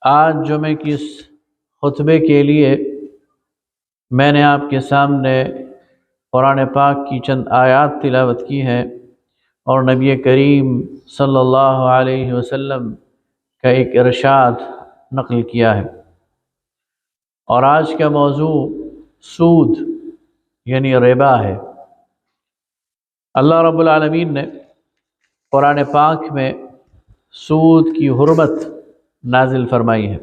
آج جمعے کی اس خطبے کے لیے میں نے آپ کے سامنے قرآن پاک کی چند آیات تلاوت کی ہیں اور نبی کریم صلی اللہ علیہ وسلم کا ایک ارشاد نقل کیا ہے۔ اور آج کا موضوع سود یعنی ربا ہے۔ اللہ رب العالمین نے قرآن پاک میں سود کی حرمت نازل فرمائی ہے۔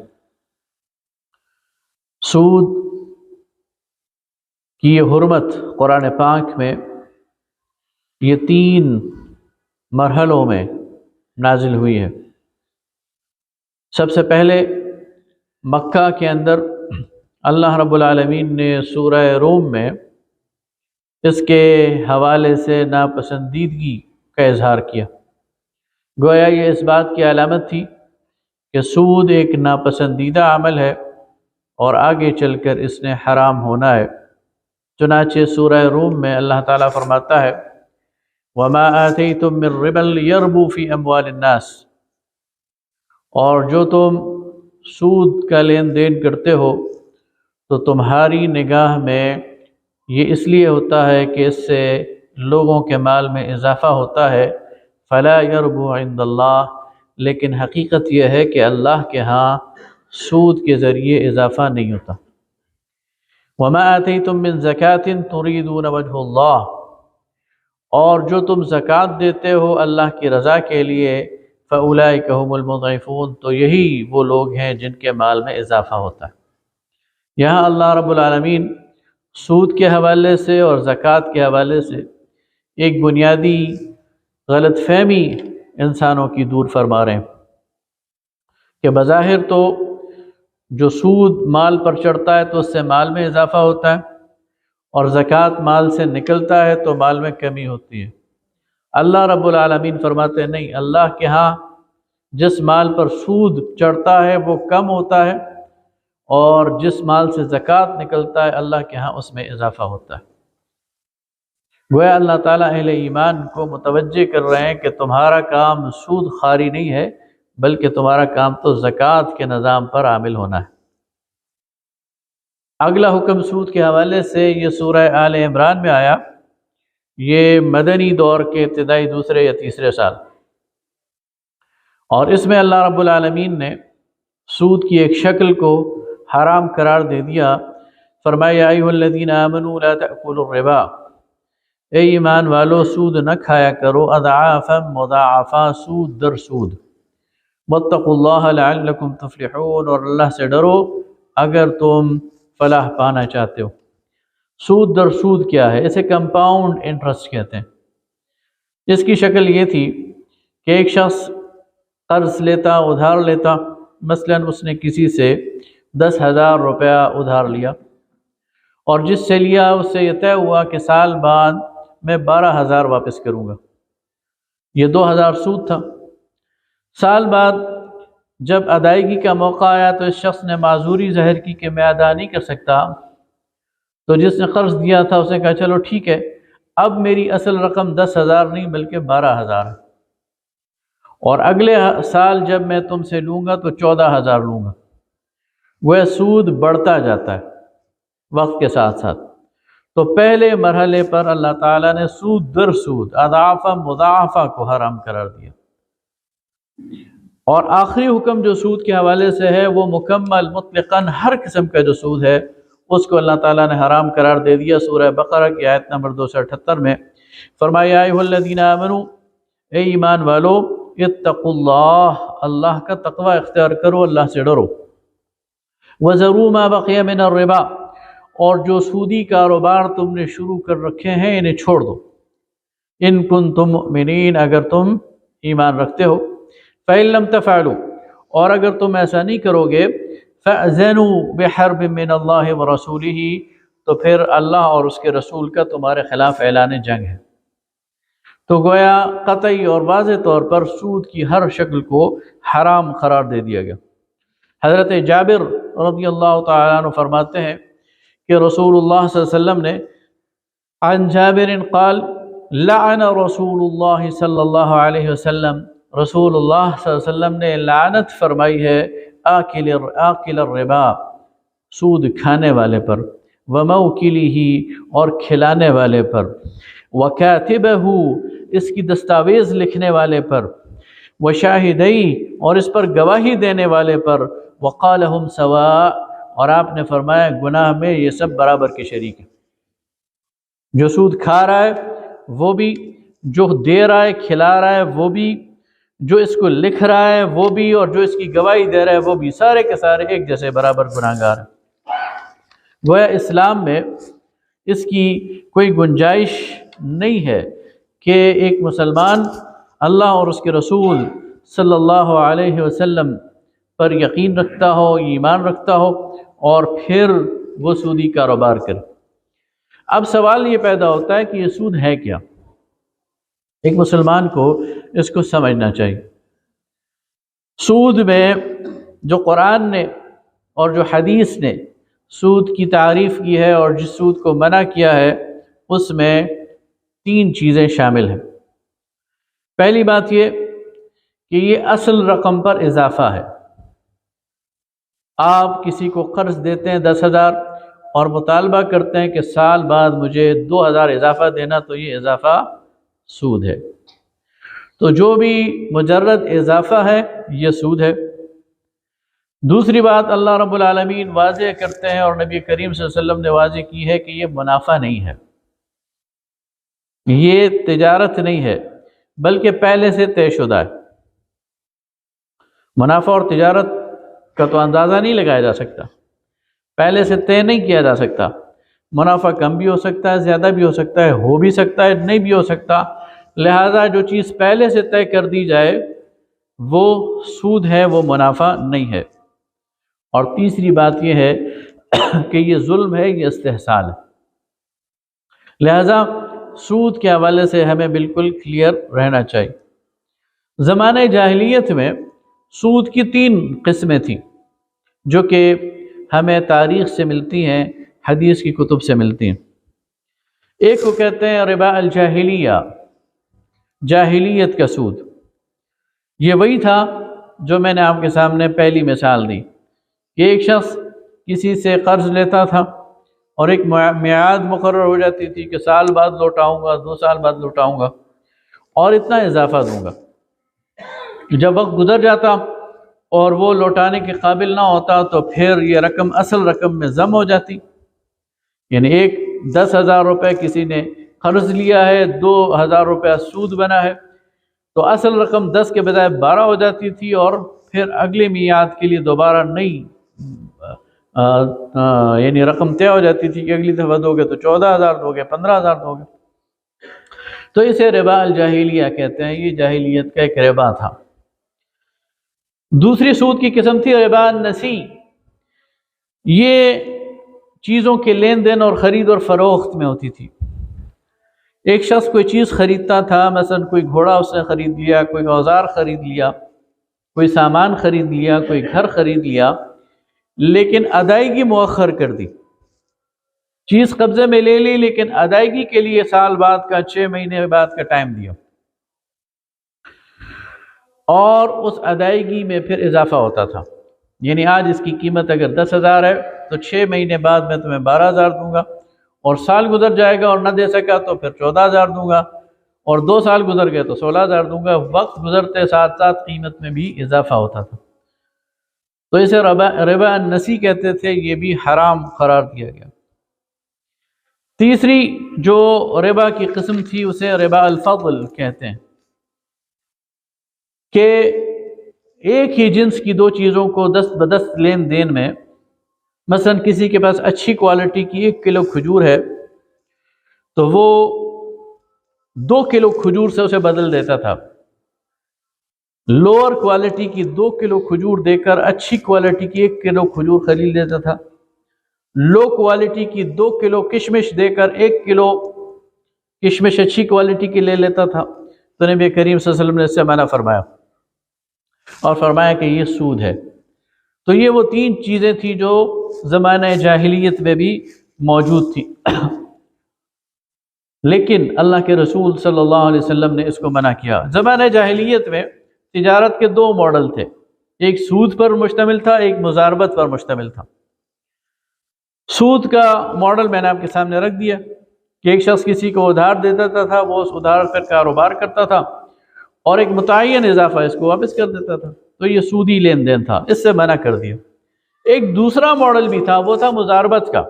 سود کی یہ حرمت قرآن پاک میں یہ 3 مرحلوں میں نازل ہوئی ہے۔ سب سے پہلے مکہ کے اندر اللہ رب العالمین نے سورہ روم میں اس کے حوالے سے ناپسندیدگی کا اظہار کیا۔ گویا یہ اس بات کی علامت تھی کہ سود ایک ناپسندیدہ عمل ہے اور آگے چل کر اس نے حرام ہونا ہے۔ چنانچہ سورہ روم میں اللہ تعالیٰ فرماتا ہے وَمَا آتَيْتُم مِّن رِّبًا لِيَرْبُوا فِي أَمْوَالِ النَّاسِ، اور جو تم سود کا لین دین کرتے ہو تو تمہاری نگاہ میں یہ اس لیے ہوتا ہے کہ اس سے لوگوں کے مال میں اضافہ ہوتا ہے، فَلَا يَرْبُو عِندَ اللَّهِ، لیکن حقیقت یہ ہے کہ اللہ کے ہاں سود کے ذریعے اضافہ نہیں ہوتا۔ وَمَا آتَيْتُم مِّن زَكَاةٍ تُرِيدُونَ وَجْهَ اللَّهِ، اور جو تم زکوٰۃ دیتے ہو اللہ کی رضا کے لیے، فَأُولَئِكَ هُمُ الْمُضْعِفُونَ، تو یہی وہ لوگ ہیں جن کے مال میں اضافہ ہوتا ہے۔ یہاں اللہ رب العالمین سود کے حوالے سے اور زکوٰۃ کے حوالے سے ایک بنیادی غلط فہمی انسانوں کی دور فرما رہے ہیں کہ بظاہر تو جو سود مال پر چڑھتا ہے تو اس سے مال میں اضافہ ہوتا ہے، اور زکوٰۃ مال سے نکلتا ہے تو مال میں کمی ہوتی ہے۔ اللہ رب العالمین فرماتے ہیں نہیں، اللہ کے ہاں جس مال پر سود چڑھتا ہے وہ کم ہوتا ہے، اور جس مال سے زکوٰۃ نکلتا ہے اللہ کے ہاں اس میں اضافہ ہوتا ہے۔ گویا اللہ تعالیٰ اہل ایمان کو متوجہ کر رہے ہیں کہ تمہارا کام سود خواری نہیں ہے، بلکہ تمہارا کام تو زکوٰۃ کے نظام پر عامل ہونا ہے۔ اگلا حکم سود کے حوالے سے یہ سورہ آل عمران میں آیا، یہ مدنی دور کے ابتدائی 2 یا 3 سال، اور اس میں اللہ رب العالمین نے سود کی ایک شکل کو حرام قرار دے دیا۔ فرمایا یا ایھا الذین آمنوا لا تأکلوا الربا، اے ایمان والو سود نہ کھایا کرو، اضعافا مضاعفا، سود در سود، واتقوا اللہ لعلکم تفلحون، اور اللہ سے ڈرو اگر تم فلاح پانا چاہتے ہو۔ سود در سود کیا ہے؟ اسے کمپاؤنڈ انٹرسٹ کہتے ہیں۔ اس کی شکل یہ تھی کہ ایک شخص قرض لیتا، ادھار لیتا، مثلا اس نے کسی سے 10,000 روپیہ ادھار لیا، اور جس سے لیا اس سے یہ طے ہوا کہ سال بعد میں 12,000 واپس کروں گا۔ یہ 2,000 سود تھا۔ سال بعد جب ادائیگی کا موقع آیا تو اس شخص نے معذوری ظاہر کی کہ میں ادا نہیں کر سکتا، تو جس نے قرض دیا تھا اس نے کہا چلو ٹھیک ہے، اب میری اصل رقم 10,000 نہیں بلکہ 12,000 ہے، اور اگلے سال جب میں تم سے لوں گا تو 14,000 لوں گا۔ وہ سود بڑھتا جاتا ہے وقت کے ساتھ ساتھ۔ تو پہلے مرحلے پر اللہ تعالیٰ نے سود در سود، اضعافا مضاعفہ کو حرام قرار دیا، اور آخری حکم جو سود کے حوالے سے ہے وہ مکمل مطلقاً ہر قسم کا جو سود ہے اس کو اللہ تعالیٰ نے حرام قرار دے دیا۔ سورہ بقرہ کی آیت نمبر 278 میں فرمایا یا ایھا الذین آمنوا، اے ایمان والو، اتقوا اللہ، اللہ کا تقوی اختیار کرو، اللہ سے ڈرو، وذروا ما بقی من الربا، اور جو سودی کاروبار تم نے شروع کر رکھے ہیں انہیں چھوڑ دو، ان کنتم مؤمنین، اگر تم ایمان رکھتے ہو، فإن لم تفعلوا، اور اگر تم ایسا نہیں کرو گے، فأذنوا بحرب من اللہ ورسولہ، تو پھر اللہ اور اس کے رسول کا تمہارے خلاف اعلان جنگ ہے۔ تو گویا قطعی اور واضح طور پر سود کی ہر شکل کو حرام قرار دے دیا گیا۔ حضرت جابر رضی اللہ تعالیٰ عنہ فرماتے ہیں کہ رسول اللہ صلی اللہ علیہ وسلم نے عن جابر قال لعن رسول اللہ صلی اللہ علیہ وسلم، رسول اللہ صلی اللہ علیہ وسلم نے لعنت فرمائی ہے آکل الربا، سود کھانے والے پر، وموکلہ، اور کھلانے والے پر، وکاتبہ، اس کی دستاویز لکھنے والے پر، وشاہدی، اور اس پر گواہی دینے والے پر، وقال ہم سواء، اور آپ نے فرمایا گناہ میں یہ سب برابر کے شریک ہیں۔ جو سود کھا رہا ہے وہ بھی، جو دے رہا ہے کھلا رہا ہے وہ بھی، جو اس کو لکھ رہا ہے وہ بھی، اور جو اس کی گواہی دے رہا ہے وہ بھی، سارے کے سارے ایک جیسے برابر گناہگار ہیں۔ گویا اسلام میں اس کی کوئی گنجائش نہیں ہے کہ ایک مسلمان اللہ اور اس کے رسول صلی اللہ علیہ وسلم پر یقین رکھتا ہو، ایمان رکھتا ہو، اور پھر وہ سودی کاروبار کرے۔ اب سوال یہ پیدا ہوتا ہے کہ یہ سود ہے کیا؟ ایک مسلمان کو اس کو سمجھنا چاہیے۔ سود میں جو قرآن نے اور جو حدیث نے سود کی تعریف کی ہے اور جس سود کو منع کیا ہے، اس میں 3 چیزیں شامل ہیں۔ پہلی بات یہ کہ یہ اصل رقم پر اضافہ ہے۔ آپ کسی کو قرض دیتے ہیں 10,000 اور مطالبہ کرتے ہیں کہ سال بعد مجھے 2,000 اضافہ دینا، تو یہ اضافہ سود ہے۔ تو جو بھی مجرد اضافہ ہے یہ سود ہے۔ دوسری بات اللہ رب العالمین واضح کرتے ہیں اور نبی کریم صلی اللہ علیہ وسلم نے واضح کی ہے کہ یہ منافع نہیں ہے، یہ تجارت نہیں ہے، بلکہ پہلے سے طے شدہ ہے۔ منافع اور تجارت کا تو اندازہ نہیں لگایا جا سکتا، پہلے سے طے نہیں کیا جا سکتا۔ منافع کم بھی ہو سکتا ہے، زیادہ بھی ہو سکتا ہے، ہو بھی سکتا ہے، نہیں بھی ہو سکتا۔ لہذا جو چیز پہلے سے طے کر دی جائے وہ سود ہے، وہ منافع نہیں ہے۔ اور تیسری بات یہ ہے کہ یہ ظلم ہے، یہ استحصال ہے۔ لہذا سود کے حوالے سے ہمیں بالکل کلیئر رہنا چاہیے۔ زمانہ جاہلیت میں سود کی 3 قسمیں تھیں جو کہ ہمیں تاریخ سے ملتی ہیں، حدیث کی کتب سے ملتی ہیں۔ ایک کو کہتے ہیں ربا الجاہلیہ، جاہلیت کا سود۔ یہ وہی تھا جو میں نے آپ کے سامنے پہلی مثال دی کہ ایک شخص کسی سے قرض لیتا تھا اور ایک میعاد مقرر ہو جاتی تھی کہ سال بعد لوٹاؤں گا، 2 سال بعد لوٹاؤں گا، اور اتنا اضافہ دوں گا۔ جب وقت گزر جاتا اور وہ لوٹانے کے قابل نہ ہوتا تو پھر یہ رقم اصل رقم میں ضم ہو جاتی۔ یعنی 10,000 روپے کسی نے قرض لیا ہے، 2,000 روپے سود بنا ہے، تو اصل رقم 10 کے بجائے 12 ہو جاتی تھی، اور پھر اگلے میعاد کے لیے دوبارہ نئی یعنی رقم طے ہو جاتی تھی کہ اگلی دفعہ دو گے تو 14,000 دو گے، 15,000 دو گے۔ تو اسے ربا الجاہلیہ کہتے ہیں، یہ جاہلیت کا ایک ربا تھا۔ دوسری سود کی قسم تھی ربا النسی۔ یہ چیزوں کے لین دین اور خرید اور فروخت میں ہوتی تھی۔ ایک شخص کوئی چیز خریدتا تھا، مثلا کوئی گھوڑا اس نے خرید لیا، کوئی اوزار خرید لیا، کوئی سامان خرید لیا، کوئی گھر خرید لیا، لیکن ادائیگی مؤخر کر دی۔ چیز قبضے میں لے لی لیکن ادائیگی کے لیے سال بعد کا، 6 مہینے بعد کا ٹائم دیا، اور اس ادائیگی میں پھر اضافہ ہوتا تھا۔ یعنی آج اس کی قیمت اگر 10,000 ہے تو 6 مہینے بعد میں تمہیں 12,000 دوں گا، اور سال گزر جائے گا اور نہ دے سکا تو پھر 14,000 دوں گا، اور 2 سال گزر گئے تو 16,000 دوں گا۔ وقت گزرتے ساتھ ساتھ قیمت میں بھی اضافہ ہوتا تھا۔ تو اسے ربا النسی کہتے تھے، یہ بھی حرام قرار دیا گیا۔ تیسری جو ربا کی قسم تھی اسے ربا الفضل کہتے ہیں، کہ ایک ہی جنس کی 2 چیزوں کو دست بدست لین دین میں، مثلا کسی کے پاس اچھی کوالٹی کی 1 کلو کھجور ہے تو وہ 2 کلو کھجور سے اسے بدل دیتا تھا، لوور کوالٹی کی 2 کلو کھجور دے کر اچھی کوالٹی کی 1 کلو کھجور خرید لیتا تھا، لو کوالٹی کی 2 کلو کشمش دے کر 1 کلو کشمش اچھی کوالٹی کی لے لیتا تھا۔ تو نبی کریم صلی اللہ علیہ وسلم نے اس سے منع فرمایا اور فرمایا کہ یہ سود ہے۔ تو یہ وہ 3 چیزیں تھیں جو زمانہ جاہلیت میں بھی موجود تھی، لیکن اللہ کے رسول صلی اللہ علیہ وسلم نے اس کو منع کیا۔ زمانہ جاہلیت میں تجارت کے 2 ماڈل تھے۔ ایک سود پر مشتمل تھا، ایک مضاربت پر مشتمل تھا۔ سود کا ماڈل میں نے آپ کے سامنے رکھ دیا کہ ایک شخص کسی کو ادھار دیتا تھا، وہ اس ادھار پر کاروبار کرتا تھا اور ایک متعین اضافہ اس کو واپس کر دیتا تھا، تو یہ سودی لین دین تھا، اس سے منع کر دیا۔ ایک دوسرا ماڈل بھی تھا، وہ تھا مضاربت کا،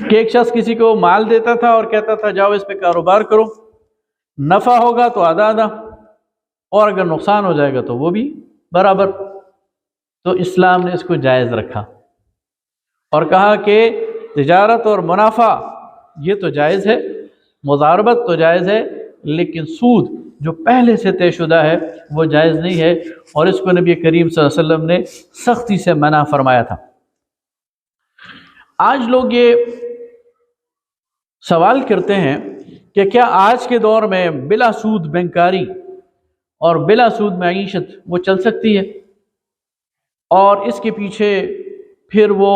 کہ ایک شخص کسی کو مال دیتا تھا اور کہتا تھا جاؤ اس پہ کاروبار کرو، نفع ہوگا تو آدھا آدھا، اور اگر نقصان ہو جائے گا تو وہ بھی برابر۔ تو اسلام نے اس کو جائز رکھا اور کہا کہ تجارت اور منافع یہ تو جائز ہے، مضاربت تو جائز ہے، لیکن سود جو پہلے سے طے شدہ ہے وہ جائز نہیں ہے، اور اس کو نبی کریم صلی اللہ علیہ وسلم نے سختی سے منع فرمایا تھا۔ آج لوگ یہ سوال کرتے ہیں کہ کیا آج کے دور میں بلا سود بینکاری اور بلا سود معیشت وہ چل سکتی ہے؟ اور اس کے پیچھے پھر وہ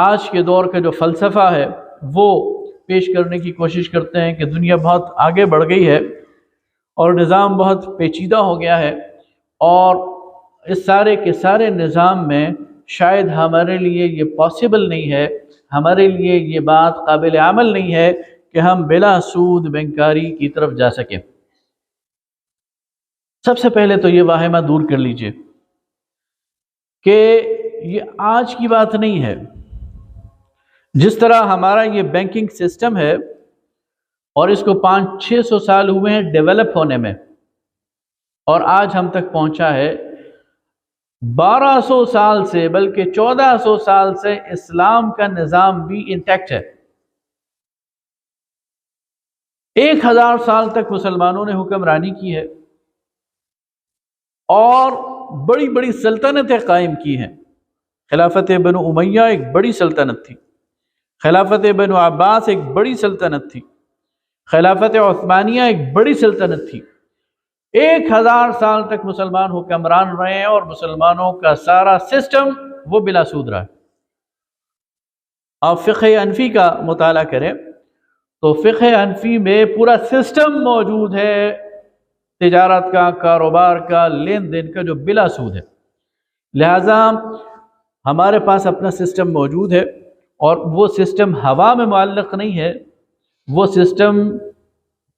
آج کے دور کا جو فلسفہ ہے وہ پیش کرنے کی کوشش کرتے ہیں کہ دنیا بہت آگے بڑھ گئی ہے اور نظام بہت پیچیدہ ہو گیا ہے، اور اس سارے کے سارے نظام میں شاید ہمارے لیے یہ پاسبل نہیں ہے، ہمارے لیے یہ بات قابل عمل نہیں ہے کہ ہم بلا سود بینکاری کی طرف جا سکیں۔ سب سے پہلے تو یہ واہمہ دور کر لیجئے کہ یہ آج کی بات نہیں ہے۔ جس طرح ہمارا یہ بینکنگ سسٹم ہے اور اس کو 500-600 سال ہوئے ہیں ڈیولپ ہونے میں، اور آج ہم تک پہنچا ہے، 1200 سال سے بلکہ 1400 سال سے اسلام کا نظام بھی انٹیکٹ ہے۔ 1000 سال تک مسلمانوں نے حکمرانی کی ہے اور بڑی بڑی سلطنتیں قائم کی ہیں۔ خلافت بنو امیہ ایک بڑی سلطنت تھی، خلافت بنو عباس ایک بڑی سلطنت تھی، خلافت عثمانیہ ایک بڑی سلطنت تھی۔ 1000 سال تک مسلمان حکمران رہے ہیں اور مسلمانوں کا سارا سسٹم وہ بلا سود رہا ہے۔ آپ فقہ حنفی کا مطالعہ کریں تو فقہ حنفی میں پورا سسٹم موجود ہے تجارت کا، کاروبار کا، لین دین کا، جو بلا سود ہے۔ لہذا ہمارے پاس اپنا سسٹم موجود ہے، اور وہ سسٹم ہوا میں معلق نہیں ہے، وہ سسٹم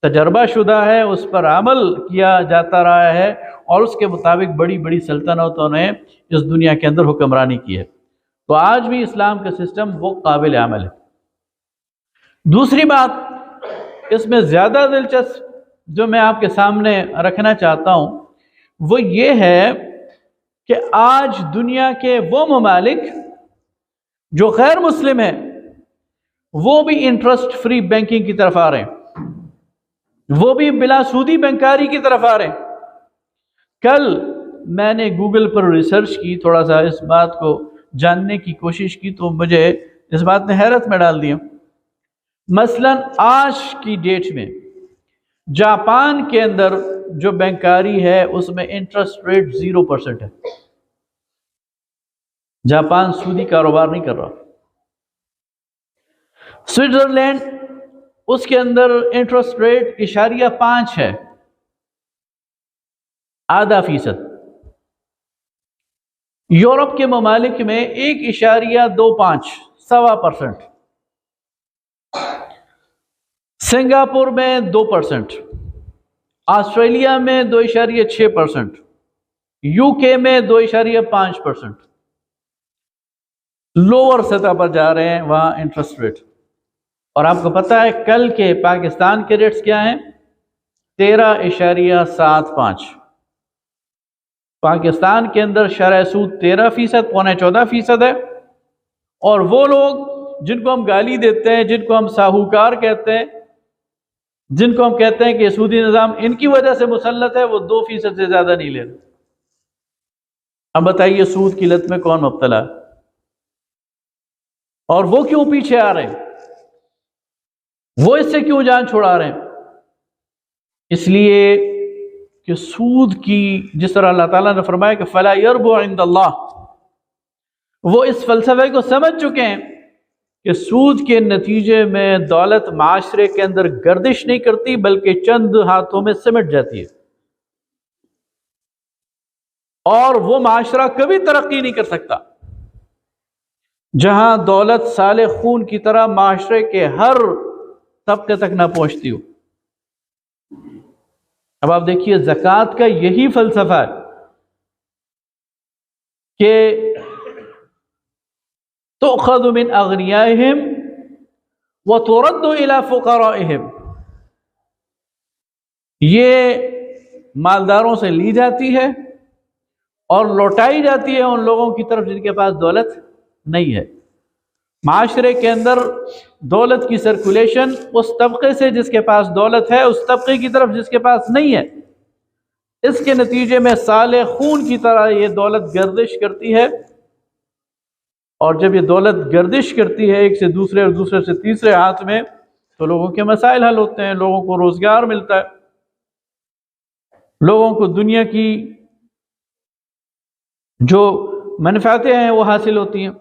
تجربہ شدہ ہے، اس پر عمل کیا جاتا رہا ہے، اور اس کے مطابق بڑی بڑی سلطنتوں نے اس دنیا کے اندر حکمرانی کی ہے۔ تو آج بھی اسلام کا سسٹم وہ قابل عمل ہے۔ دوسری بات اس میں زیادہ دلچسپ جو میں آپ کے سامنے رکھنا چاہتا ہوں وہ یہ ہے کہ آج دنیا کے وہ ممالک جو غیر مسلم ہیں وہ بھی انٹرسٹ فری بینکنگ کی طرف آ رہے ہیں، وہ بھی بلا سودی بینکاری کی طرف آ رہے ہیں۔ کل میں نے گوگل پر ریسرچ کی، تھوڑا سا اس بات کو جاننے کی کوشش کی، تو مجھے اس بات نے حیرت میں ڈال دیا۔ مثلا آج کی ڈیٹ میں جاپان کے اندر جو بینکاری ہے اس میں انٹرسٹ ریٹ 0% ہے۔ جاپان سودی کاروبار نہیں کر رہا۔ سوئٹزرلینڈ اس کے اندر انٹرسٹ ریٹ 0.5 ہے، ½ یورپ کے ممالک میں 1.25 1.25%، سنگاپور میں 2%، آسٹریلیا میں 2.6%، UK میں 2.5%، لوور سطح پر جا رہے ہیں وہاں انٹرسٹ ریٹ۔ اور آپ کو پتہ ہے کل کے پاکستان کے ریٹس کیا ہیں؟ 13.75۔ پاکستان کے اندر شرح سود 13%، 14.25% ہے، اور وہ لوگ جن کو ہم گالی دیتے ہیں، جن کو ہم ساہوکار کہتے ہیں، جن کو ہم کہتے ہیں کہ یہ سودی نظام ان کی وجہ سے مسلط ہے، وہ 2% سے زیادہ نہیں لے رہے۔ اب بتائیے سود کی لت میں کون مبتلا ہے، اور وہ کیوں پیچھے آ رہے ہیں؟ وہ اس سے کیوں جان چھڑا رہے ہیں؟ اس لیے کہ سود کی، جس طرح اللہ تعالیٰ نے فرمایا کہ فَلَا يَرْبُ عِنْدَ اللَّهِ، وہ اس فلسفے کو سمجھ چکے ہیں کہ سود کے نتیجے میں دولت معاشرے کے اندر گردش نہیں کرتی بلکہ چند ہاتھوں میں سمٹ جاتی ہے، اور وہ معاشرہ کبھی ترقی نہیں کر سکتا جہاں دولت سالے خون کی طرح معاشرے کے ہر طبقے تک نہ پہنچتی ہو۔ اب آپ دیکھیے زکوٰۃ کا یہی فلسفہ ہے کہ تؤخذ من اغنیائہم وترد الی فقرائہم، یہ مالداروں سے لی جاتی ہے اور لوٹائی جاتی ہے ان لوگوں کی طرف جن کے پاس دولت نہیں ہے۔ معاشرے کے اندر دولت کی سرکولیشن اس طبقے سے جس کے پاس دولت ہے اس طبقے کی طرف جس کے پاس نہیں ہے، اس کے نتیجے میں سالے خون کی طرح یہ دولت گردش کرتی ہے، اور جب یہ دولت گردش کرتی ہے ایک سے دوسرے اور دوسرے سے تیسرے ہاتھ میں تو لوگوں کے مسائل حل ہوتے ہیں، لوگوں کو روزگار ملتا ہے، لوگوں کو دنیا کی جو منفعتیں ہیں وہ حاصل ہوتی ہیں۔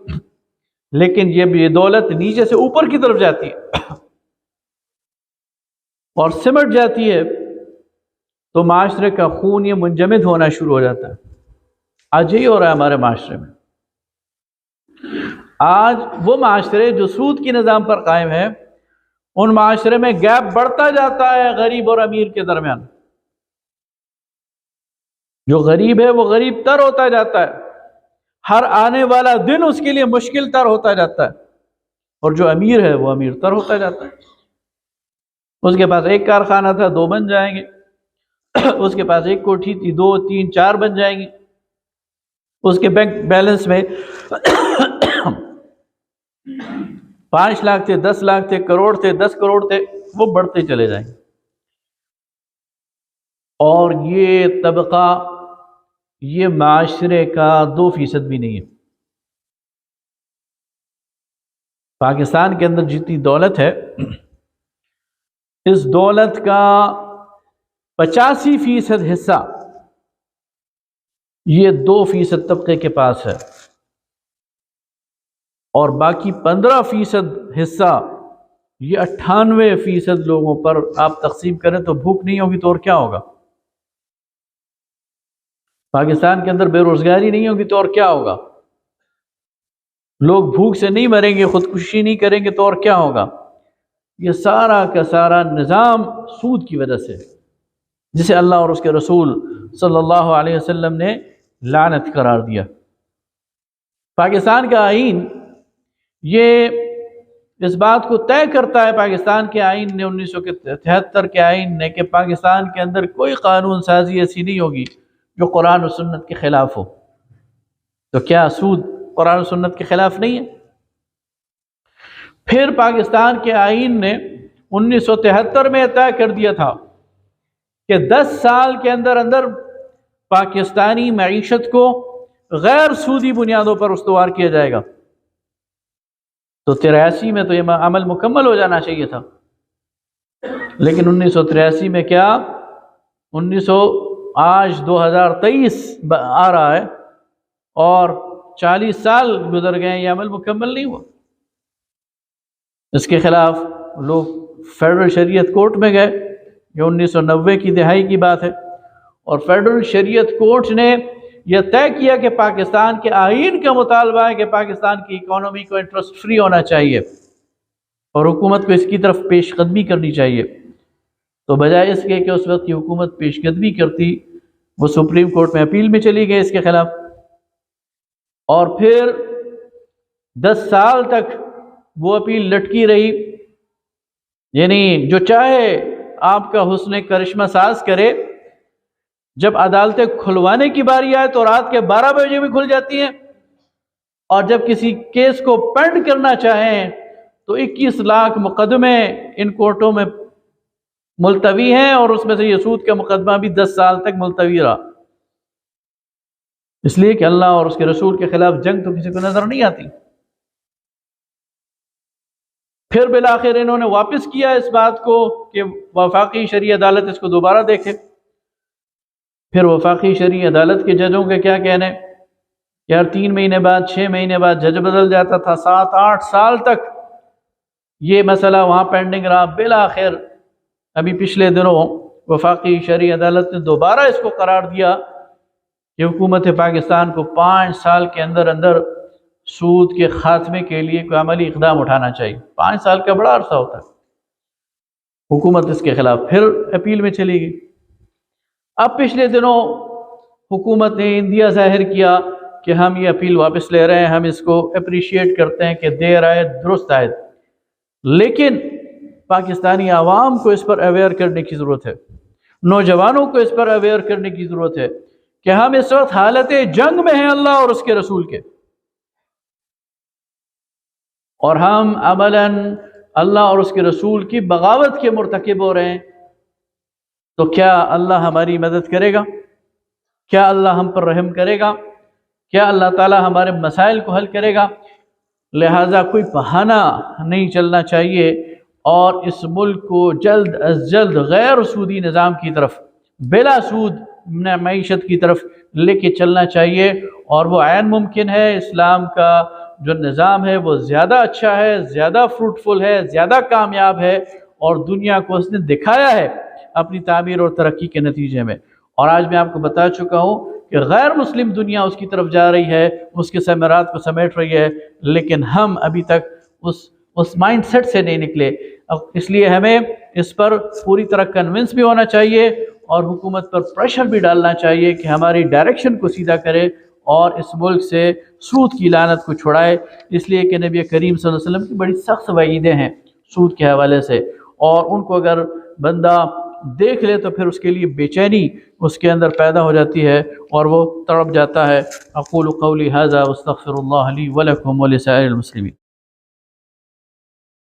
لیکن یہ دولت نیچے سے اوپر کی طرف جاتی ہے اور سمٹ جاتی ہے تو معاشرے کا خون یہ منجمد ہونا شروع ہو جاتا ہے۔ آج یہی ہو رہا ہے ہمارے معاشرے میں۔ آج وہ معاشرے جو سود کی نظام پر قائم ہے ان معاشرے میں گیپ بڑھتا جاتا ہے غریب اور امیر کے درمیان۔ جو غریب ہے وہ غریب تر ہوتا جاتا ہے، ہر آنے والا دن اس کے لیے مشکل تر ہوتا جاتا ہے، اور جو امیر ہے وہ امیر تر ہوتا جاتا ہے۔ اس کے پاس ایک کارخانہ تھا 2 بن جائیں گے، اس کے پاس ایک کوٹھی تھی 2 3 4 بن جائیں گی، اس کے بینک بیلنس میں 5 لاکھ تھے 10 لاکھ تھے کروڑ تھے 10 کروڑ تھے، وہ بڑھتے چلے جائیں گے۔ اور یہ طبقہ یہ معاشرے کا 2% بھی نہیں ہے۔ پاکستان کے اندر جتنی دولت ہے اس دولت کا 85% حصہ یہ 2% طبقے کے پاس ہے، اور باقی 15% حصہ یہ 98% لوگوں پر آپ تقسیم کریں تو بھوک نہیں ہوگی تو اور کیا ہوگا؟ پاکستان کے اندر بے روزگاری نہیں ہوگی تو اور کیا ہوگا؟ لوگ بھوک سے نہیں مریں گے، خودکشی نہیں کریں گے تو اور کیا ہوگا؟ یہ سارا کا سارا نظام سود کی وجہ سے، جسے اللہ اور اس کے رسول صلی اللہ علیہ وسلم نے لعنت قرار دیا۔ پاکستان کا آئین یہ اس بات کو طے کرتا ہے، پاکستان کے آئین نے 1973 کے آئین نے، کہ پاکستان کے اندر کوئی قانون سازی ایسی نہیں ہوگی جو قرآن و سنت کے خلاف ہو۔ تو کیا سود قرآن و سنت کے خلاف نہیں ہے؟ پھر پاکستان کے آئین نے 1973 میں طے کر دیا تھا کہ 10 سال کے اندر اندر پاکستانی معیشت کو غیر سودی بنیادوں پر استوار کیا جائے گا۔ تو 83 میں تو یہ عمل مکمل ہو جانا چاہیے تھا، لیکن 1983 میں کیا، آج 2023 آ رہا ہے اور 40 سال گزر گئے، یہ عمل مکمل نہیں ہوا۔ اس کے خلاف لوگ فیڈرل شریعت کورٹ میں گئے، یہ 1990 کی دہائی کی بات ہے، اور فیڈرل شریعت کورٹ نے یہ طے کیا کہ پاکستان کے آئین کا مطالبہ ہے کہ پاکستان کی اکانومی کو انٹرسٹ فری ہونا چاہیے اور حکومت کو اس کی طرف پیش قدمی کرنی چاہیے۔ تو بجائے اس کے کہ اس وقت کی حکومت پیش قدمی کرتی، وہ سپریم کورٹ میں اپیل میں چلی گئی اس کے خلاف، اور پھر 10 سال تک وہ اپیل لٹکی رہی۔ یعنی جو چاہے آپ کا حسن کرشمہ ساز کرے، جب عدالتیں کھلوانے کی باری آئے تو رات کے 12 بجے بھی کھل جاتی ہیں، اور جب کسی کیس کو پینڈ کرنا چاہیں تو 21 لاکھ مقدمے ان کورٹوں میں ملتوی ہیں، اور اس میں سے یہ سود کا مقدمہ بھی 10 سال تک ملتوی رہا، اس لیے کہ اللہ اور اس کے رسول کے خلاف جنگ تو کسی کو نظر نہیں آتی۔ پھر بالآخر انہوں نے واپس کیا اس بات کو کہ وفاقی شرعی عدالت اس کو دوبارہ دیکھے۔ پھر وفاقی شرعی عدالت کے ججوں کے کیا کہنے، یار 3 مہینے بعد 6 مہینے بعد جج بدل جاتا تھا، 7-8 سال تک یہ مسئلہ وہاں پینڈنگ رہا۔ بالآخر ابھی پچھلے دنوں وفاقی شرعی عدالت نے دوبارہ اس کو قرار دیا کہ حکومت پاکستان کو 5 سال کے اندر اندر سود کے خاتمے کے لیے کوئی عملی اقدام اٹھانا چاہیے۔ 5 سال کا بڑا عرصہ ہوتا ہے۔ حکومت اس کے خلاف پھر اپیل میں چلی گئی۔ اب پچھلے دنوں حکومت نے اندیا ظاہر کیا کہ ہم یہ اپیل واپس لے رہے ہیں، ہم اس کو اپریشیٹ کرتے ہیں کہ دیر آئے درست آئے، لیکن پاکستانی عوام کو اس پر اویئر کرنے کی ضرورت ہے، نوجوانوں کو اس پر اویئر کرنے کی ضرورت ہے کہ ہم اس وقت حالت جنگ میں ہیں اللہ اور اس کے رسول کے، اور ہم عملاً اللہ اور اس کے رسول کی بغاوت کے مرتکب ہو رہے ہیں۔ تو کیا اللہ ہماری مدد کرے گا؟ کیا اللہ ہم پر رحم کرے گا؟ کیا اللہ تعالیٰ ہمارے مسائل کو حل کرے گا؟ لہٰذا کوئی بہانہ نہیں چلنا چاہیے اور اس ملک کو جلد از جلد غیر سودی نظام کی طرف، بلا سود معیشت کی طرف لے کے چلنا چاہیے، اور وہ عین ممکن ہے۔ اسلام کا جو نظام ہے وہ زیادہ اچھا ہے، زیادہ فروٹفل ہے، زیادہ کامیاب ہے، اور دنیا کو اس نے دکھایا ہے اپنی تعمیر اور ترقی کے نتیجے میں۔ اور آج میں آپ کو بتا چکا ہوں کہ غیر مسلم دنیا اس کی طرف جا رہی ہے، اس کے ثمرات کو سمیٹ رہی ہے، لیکن ہم ابھی تک اس مائنڈ سیٹ سے نہیں نکلے۔ اس لیے ہمیں اس پر پوری طرح کنونس بھی ہونا چاہیے اور حکومت پر پریشر بھی ڈالنا چاہیے کہ ہماری ڈائریکشن کو سیدھا کرے اور اس ملک سے سود کی لعنت کو چھڑائے، اس لیے کہ نبی کریم صلی اللہ علیہ وسلم کی بڑی سخت وعیدیں ہیں سود کے حوالے سے، اور ان کو اگر بندہ دیکھ لے تو پھر اس کے لیے بے چینی اس کے اندر پیدا ہو جاتی ہے اور وہ تڑپ جاتا ہے۔ اقول قولی ھذا واستغفر اللہ لی ولکم ولسائر المسلمین۔